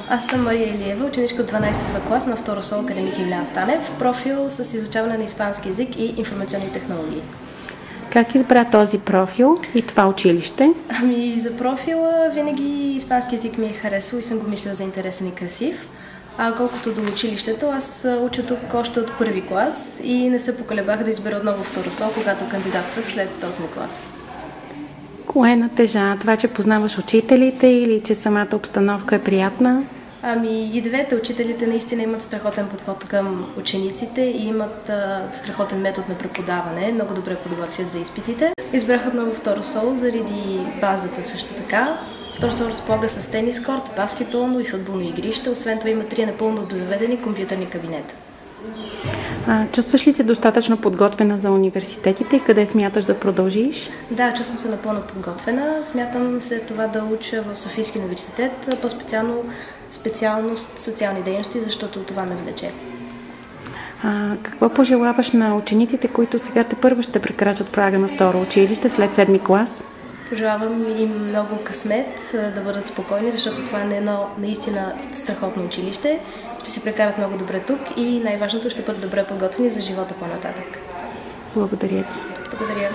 Аз съм Мария Илиева, ученичка от 12-ти клас на второ СО Академик Юлиан Станев, профил с изучаване на испански език и информационни технологии. Как избра този профил и това училище? За профила винаги испански език ми е харесвал и съм го мислила за интересен и красив. А колкото до училището, аз уча тук още от първи клас и не се поколебах да избера отново второ СО, когато кандидатствах след 8 клас. Кое натежа? Това, че познаваш учителите или че самата обстановка е приятна? И двете. Учителите наистина имат страхотен подход към учениците и имат страхотен метод на преподаване. Много добре подготвят за изпитите. Избрах отново второ СО заради базата също така. Второ СО разполага с тенис корт, баскетболно и футболно игрище. Освен това има 3 напълно обзаведени компютърни кабинета. Чувстваш ли се достатъчно подготвена за университетите и къде смяташ да продължиш? Да, чувствам се напълно подготвена. Смятам се това да уча в Софийския университет, по-специално специалност социални дейности, защото това ме влече. Какво пожелаваш на учениците, които сега тепърва ще прекрачат прага на второ училище след 7 клас? Пожелавам им много късмет, да бъдат спокойни, защото това е едно наистина страхотно училище. Ще си прекарат много добре тук и най-важното ще бъдат добре подготвени за живота по-нататък. Благодаря ти. Благодаря.